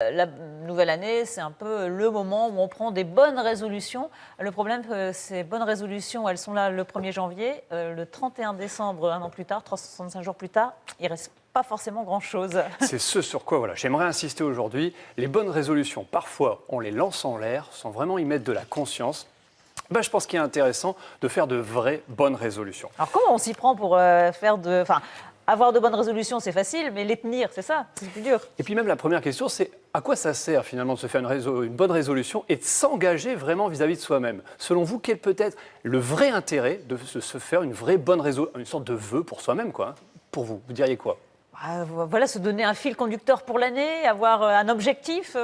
La nouvelle année, c'est un peu le moment où on prend des bonnes résolutions. Le problème, ces bonnes résolutions, elles sont là le 1er janvier. Le 31 décembre, un an plus tard, 365 jours plus tard, il ne reste pas forcément grand-chose. C'est ce sur quoi j'aimerais insister aujourd'hui. Les bonnes résolutions, parfois, on les lance en l'air sans vraiment y mettre de la conscience. Je pense qu'il est intéressant de faire de vraies bonnes résolutions. Alors comment on s'y prend pour avoir de bonnes résolutions, c'est facile, mais les tenir, c'est ça, c'est plus dur. Et puis même la première question, c'est à quoi ça sert finalement de se faire une bonne résolution et de s'engager vraiment vis-à-vis de soi-même? Selon vous, quel peut être le vrai intérêt de se faire une vraie bonne résolution, une sorte de vœu pour soi-même, quoi, hein? Pour vous, vous diriez quoi? Voilà, se donner un fil conducteur pour l'année, avoir un objectif.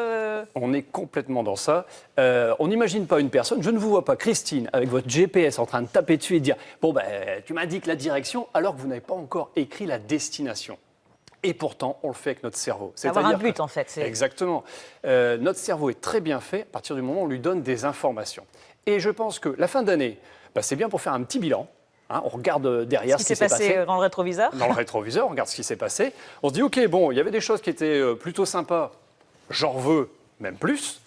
On est complètement dans ça. On n'imagine pas une personne, je ne vous vois pas, Christine, avec votre GPS en train de taper dessus et de dire « Bon, tu m'indiques la direction » alors que vous n'avez pas encore écrit la destination. Et pourtant, on le fait avec notre cerveau. Avoir un but, en fait. Exactement. Notre cerveau est très bien fait à partir du moment où on lui donne des informations. Et je pense que la fin d'année, c'est bien pour faire un petit bilan. Hein, on regarde derrière ce qui s'est passé dans le rétroviseur. Dans le rétroviseur, on regarde ce qui s'est passé. On se dit, OK, bon, il y avait des choses qui étaient plutôt sympas, j'en veux même plus.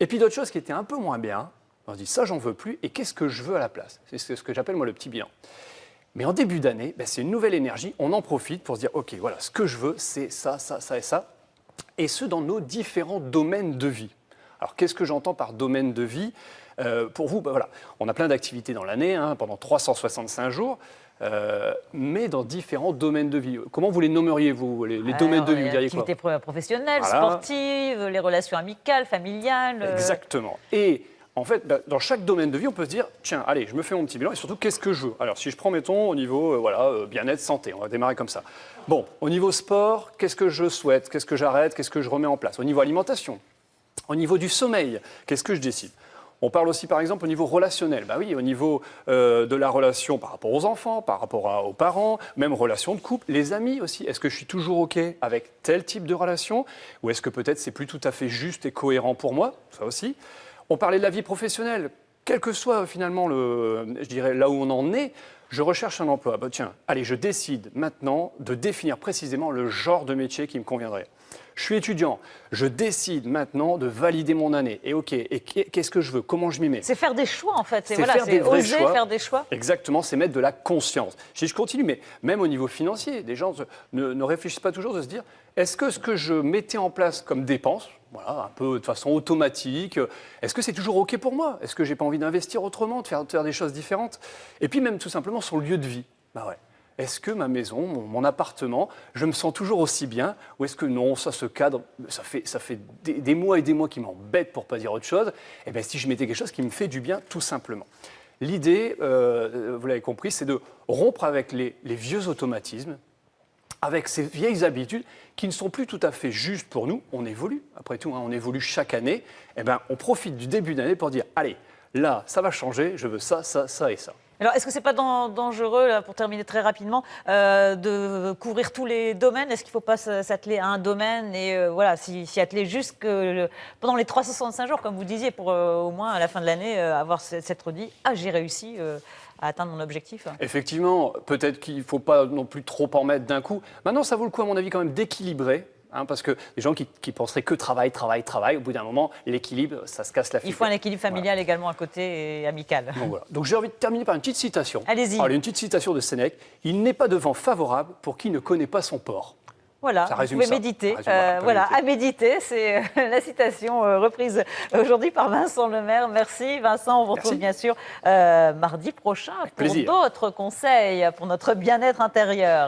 Et puis d'autres choses qui étaient un peu moins bien. On se dit, ça, j'en veux plus. Et qu'est-ce que je veux à la place? C'est ce que j'appelle, moi, le petit bilan. Mais en début d'année, c'est une nouvelle énergie. On en profite pour se dire, OK, voilà, ce que je veux, c'est ça, ça, ça et ça. Et ce, dans nos différents domaines de vie. Alors, qu'est-ce que j'entends par domaine de vie? Pour vous, voilà, on a plein d'activités dans l'année, hein, pendant 365 jours, mais dans différents domaines de vie. Comment vous les nommeriez, vous, les domaines de vie? Vous diriez quoi? Activités professionnelles, voilà. Sportives, les relations amicales, familiales. Exactement. Et en fait, dans chaque domaine de vie, on peut se dire, tiens, allez, je me fais mon petit bilan et surtout, qu'est-ce que je veux? Alors, si je prends, mettons, au niveau bien-être, santé, on va démarrer comme ça. Bon, au niveau sport, qu'est-ce que je souhaite? Qu'est-ce que j'arrête? Qu'est-ce que je remets en place? Au niveau alimentation, au niveau du sommeil, qu'est-ce que je décide? On parle aussi, par exemple, au niveau relationnel. Oui, au niveau de la relation par rapport aux enfants, par rapport aux parents, même relation de couple, les amis aussi. Est-ce que je suis toujours OK avec tel type de relation? Ou est-ce que peut-être c'est plus tout à fait juste et cohérent pour moi? Ça aussi. On parlait de la vie professionnelle. Quel que soit finalement, je dirais, là où on en est, je recherche un emploi. Tiens, allez, je décide maintenant de définir précisément le genre de métier qui me conviendrait. Je suis étudiant, je décide maintenant de valider mon année. Et OK, et qu'est-ce que je veux? Comment je m'y mets? C'est faire des choix, en fait. C'est oser faire des choix. Exactement, c'est mettre de la conscience. Je continue, mais même au niveau financier, des gens ne réfléchissent pas toujours de se dire, est-ce que ce que je mettais en place comme dépense, voilà, un peu de façon automatique, est-ce que c'est toujours OK pour moi? Est-ce que j'ai pas envie d'investir autrement, de faire des choses différentes? Et puis même tout simplement son lieu de vie. Ouais. Est-ce que ma maison, mon appartement, je me sens toujours aussi bien? Ou est-ce que non, ça se cadre, ça fait des mois et des mois qui m'embêtent pour ne pas dire autre chose? Eh bien, si je mettais quelque chose qui me fait du bien, tout simplement. L'idée, vous l'avez compris, c'est de rompre avec les vieux automatismes, avec ces vieilles habitudes qui ne sont plus tout à fait justes pour nous. On évolue, après tout, hein, on évolue chaque année. Eh bien, on profite du début d'année pour dire, allez, là, ça va changer, je veux ça, ça, ça et ça. Alors, est-ce que ce n'est pas dangereux, là, pour terminer très rapidement, de couvrir tous les domaines? Est-ce qu'il ne faut pas s'atteler à un domaine et s'y atteler pendant les 365 jours, comme vous disiez, pour au moins à la fin de l'année avoir s'être dit « Ah, j'ai réussi à atteindre mon objectif ». Effectivement, peut-être qu'il ne faut pas non plus trop en mettre d'un coup. Maintenant, ça vaut le coup, à mon avis, quand même d'équilibrer. Hein, parce que les gens qui penseraient que travail, au bout d'un moment, l'équilibre, ça se casse la figure. Il faut un équilibre familial également à côté et amical. Donc j'ai envie de terminer par une petite citation. Allez-y. Une petite citation de Sénèque. Il n'est pas de vent favorable pour qui ne connaît pas son port. Voilà, vous pouvez méditer. À méditer, c'est la citation reprise aujourd'hui par Vincent Lemaire. Merci Vincent, on vous retrouve bien sûr mardi prochain pour d'autres conseils pour notre bien-être intérieur.